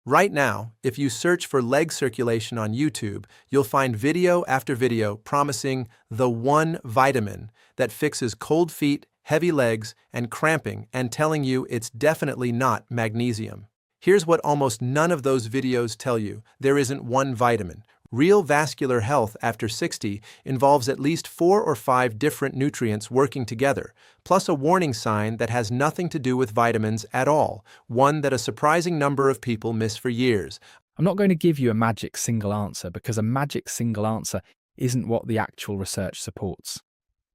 Right now, if you search for leg circulation on YouTube, you'll find video after video promising the one vitamin that fixes cold feet, heavy legs, and cramping, and telling you it's definitely not magnesium. Here's what almost none of those videos tell you: there isn't one vitamin. Real vascular health after 60 involves at least 4 or 5 different nutrients working together, plus a warning sign that has nothing to do with vitamins at all, one that a surprising number of people miss for years. I'm not going to give you a magic single answer because a magic single answer isn't what the actual research supports.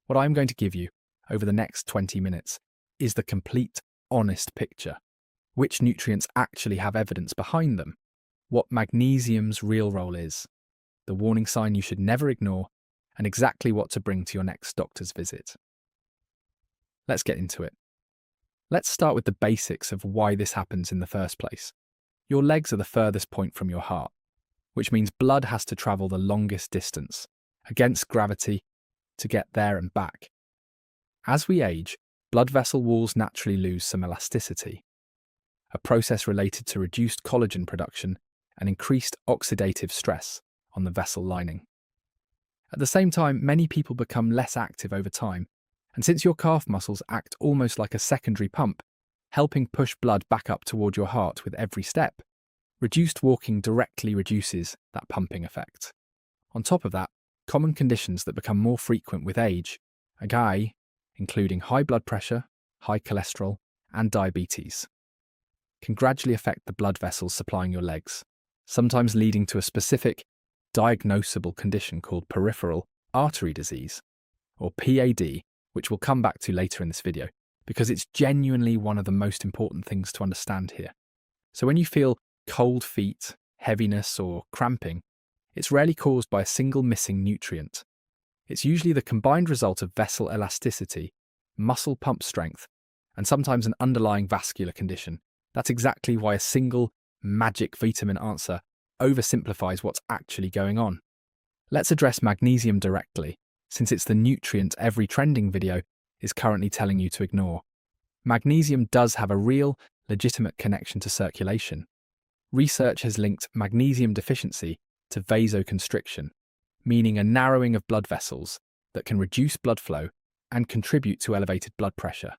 What I'm going to give you over the next 20 minutes is the complete, honest picture. Which nutrients actually have evidence behind them, what magnesium's real role is, the warning sign you should never ignore, and exactly what to bring to your next doctor's visit. Let's get into it. Let's start with the basics of why this happens in the first place. Your legs are the furthest point from your heart, which means blood has to travel the longest distance, against gravity, to get there and back. As we age, blood vessel walls naturally lose some elasticity, a process related to reduced collagen production and increased oxidative stress on the vessel lining. At the same time, many people become less active over time, and since your calf muscles act almost like a secondary pump, helping push blood back up toward your heart with every step, reduced walking directly reduces that pumping effect. On top of that, common conditions that become more frequent with age, including high blood pressure, high cholesterol, and diabetes, can gradually affect the blood vessels supplying your legs, sometimes leading to a specific, diagnosable condition called Peripheral Artery Disease, or PAD, which we'll come back to later in this video, because it's genuinely one of the most important things to understand here. So when you feel cold feet, heaviness, or cramping, it's rarely caused by a single missing nutrient. It's usually the combined result of vessel elasticity, muscle pump strength, and sometimes an underlying vascular condition. That's exactly why a single magic vitamin answer oversimplifies what's actually going on. Let's address magnesium directly, since it's the nutrient every trending video is currently telling you to ignore. Magnesium does have a real, legitimate connection to circulation. Research has linked magnesium deficiency to vasoconstriction, meaning a narrowing of blood vessels that can reduce blood flow and contribute to elevated blood pressure.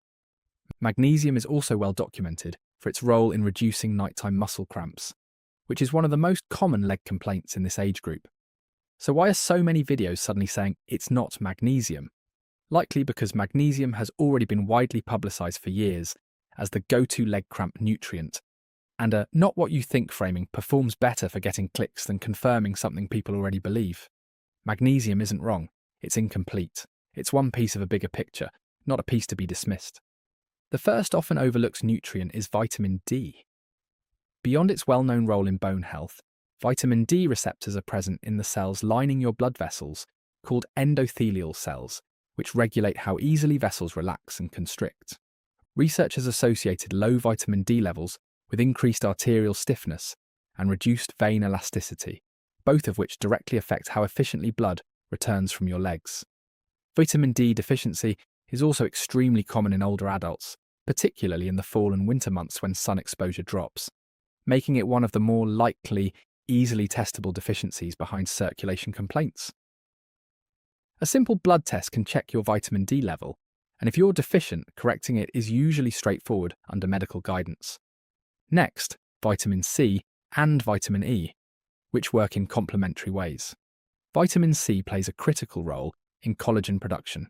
Magnesium is also well documented for its role in reducing nighttime muscle cramps, which is one of the most common leg complaints in this age group. So why are so many videos suddenly saying it's not magnesium? Likely because magnesium has already been widely publicised for years as the go-to leg cramp nutrient, and a not what you think framing performs better for getting clicks than confirming something people already believe. Magnesium isn't wrong, it's incomplete. It's one piece of a bigger picture, not a piece to be dismissed. The first often overlooked nutrient is vitamin D. Beyond its well-known role in bone health, vitamin D receptors are present in the cells lining your blood vessels, called endothelial cells, which regulate how easily vessels relax and constrict. Research has associated low vitamin D levels with increased arterial stiffness and reduced vein elasticity, both of which directly affect how efficiently blood returns from your legs. Vitamin D deficiency is also extremely common in older adults, particularly in the fall and winter months when sun exposure drops, making it one of the more likely, easily testable deficiencies behind circulation complaints. A simple blood test can check your vitamin D level, and if you're deficient, correcting it is usually straightforward under medical guidance. Next, vitamin C and vitamin E, which work in complementary ways. Vitamin C plays a critical role in collagen production,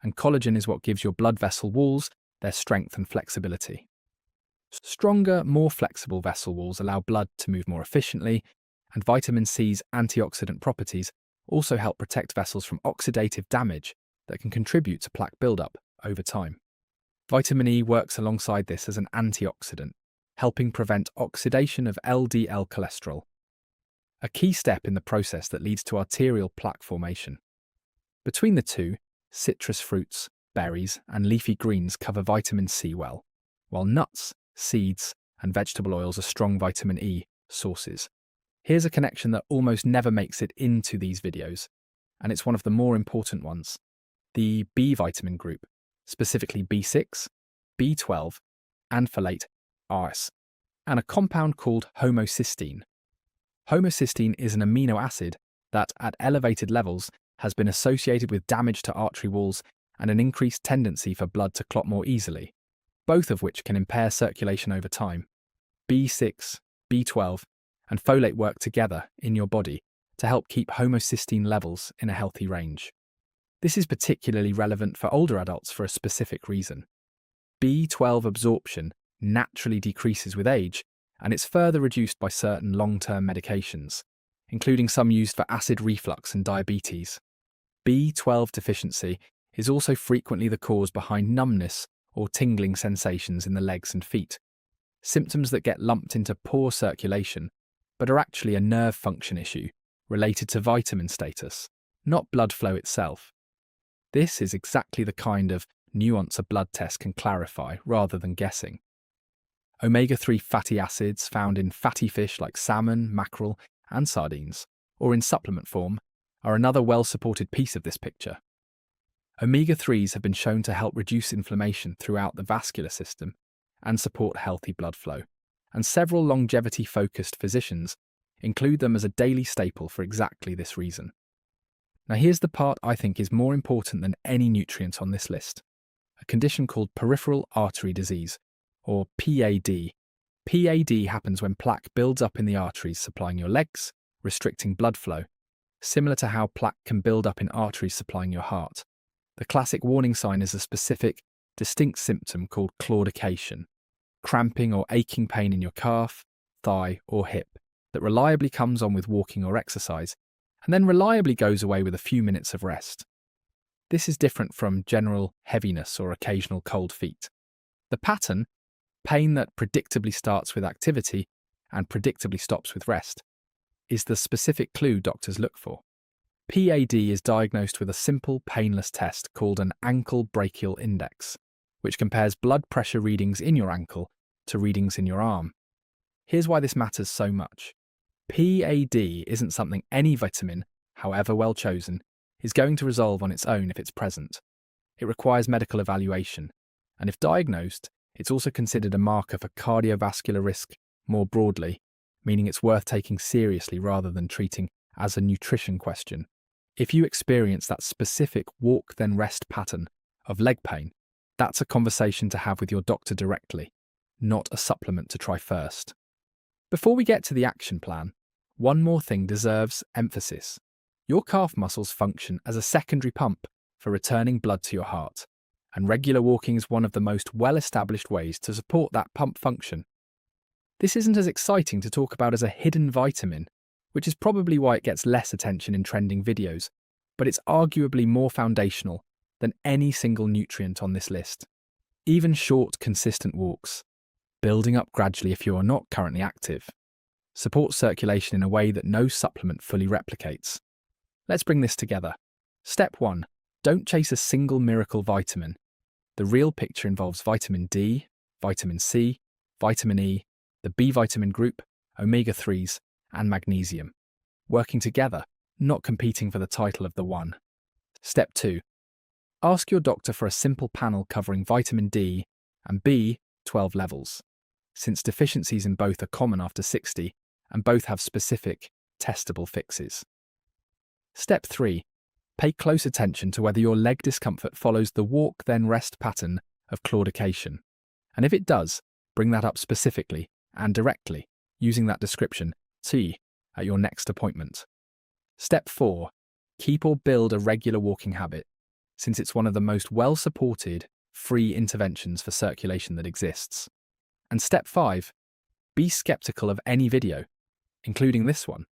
and collagen is what gives your blood vessel walls their strength and flexibility. Stronger, more flexible vessel walls allow blood to move more efficiently, and vitamin C's antioxidant properties also help protect vessels from oxidative damage that can contribute to plaque buildup over time. Vitamin E works alongside this as an antioxidant, helping prevent oxidation of LDL cholesterol, a key step in the process that leads to arterial plaque formation. Between the two, citrus fruits, berries, and leafy greens cover vitamin C well, while nuts, seeds, and vegetable oils are strong vitamin E sources. Here's a connection that almost never makes it into these videos, and it's one of the more important ones: the B vitamin group, specifically B6, B12, and folate, Rs, and a compound called homocysteine. Homocysteine is an amino acid that, at elevated levels, has been associated with damage to artery walls and an increased tendency for blood to clot more easily, both of which can impair circulation over time. B6, B12, and folate work together in your body to help keep homocysteine levels in a healthy range. This is particularly relevant for older adults for a specific reason. B12 absorption naturally decreases with age, and it's further reduced by certain long-term medications, including some used for acid reflux and diabetes. B12 deficiency is also frequently the cause behind numbness or tingling sensations in the legs and feet, symptoms that get lumped into poor circulation, but are actually a nerve function issue related to vitamin status, not blood flow itself. This is exactly the kind of nuance a blood test can clarify rather than guessing. Omega-3 fatty acids found in fatty fish like salmon, mackerel, and sardines, or in supplement form, are another well-supported piece of this picture. Omega-3s have been shown to help reduce inflammation throughout the vascular system and support healthy blood flow, and several longevity-focused physicians include them as a daily staple for exactly this reason. Now here's the part I think is more important than any nutrient on this list: a condition called Peripheral Artery Disease, or PAD. PAD happens when plaque builds up in the arteries supplying your legs, restricting blood flow, similar to how plaque can build up in arteries supplying your heart. The classic warning sign is a specific, distinct symptom called claudication, cramping or aching pain in your calf, thigh, or hip that reliably comes on with walking or exercise, and then reliably goes away with a few minutes of rest. This is different from general heaviness or occasional cold feet. The pattern, pain that predictably starts with activity and predictably stops with rest, is the specific clue doctors look for. PAD is diagnosed with a simple, painless test called an ankle brachial index, which compares blood pressure readings in your ankle to readings in your arm. Here's why this matters so much. PAD isn't something any vitamin, however well chosen, is going to resolve on its own if it's present. It requires medical evaluation, and if diagnosed, it's also considered a marker for cardiovascular risk more broadly, meaning it's worth taking seriously rather than treating as a nutrition question. If you experience that specific walk then rest pattern of leg pain, that's a conversation to have with your doctor directly, not a supplement to try first. Before we get to the action plan, one more thing deserves emphasis. Your calf muscles function as a secondary pump for returning blood to your heart, and regular walking is one of the most well-established ways to support that pump function. This isn't as exciting to talk about as a hidden vitamin, which is probably why it gets less attention in trending videos, but it's arguably more foundational than any single nutrient on this list. Even short, consistent walks, building up gradually if you are not currently active, support circulation in a way that no supplement fully replicates. Let's bring this together. Step 1. Don't chase a single miracle vitamin. The real picture involves vitamin D, vitamin C, vitamin E, the B vitamin group, omega-3s, and magnesium, working together, not competing for the title of the one. Step 2. Ask your doctor for a simple panel covering vitamin D and B12 levels, since deficiencies in both are common after 60 and both have specific, testable fixes. Step 3. Pay close attention to whether your leg discomfort follows the walk-then-rest pattern of claudication, and if it does, bring that up specifically and directly, using that description, T, at your next appointment. Step 4. Keep or build a regular walking habit, since it's one of the most well-supported, free interventions for circulation that exists. And Step 5. Be skeptical of any video, including this one,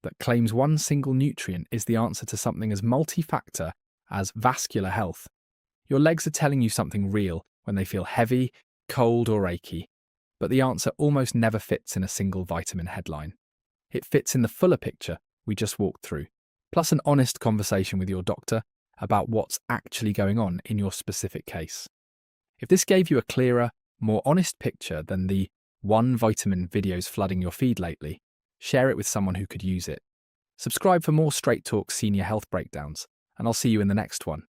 that claims one single nutrient is the answer to something as multi-factor as vascular health. Your legs are telling you something real when they feel heavy, cold, or achy, but the answer almost never fits in a single vitamin headline. It fits in the fuller picture we just walked through, plus an honest conversation with your doctor about what's actually going on in your specific case. If this gave you a clearer, more honest picture than the one vitamin videos flooding your feed lately, share it with someone who could use it. Subscribe for more Straight Talk senior health breakdowns, and I'll see you in the next one.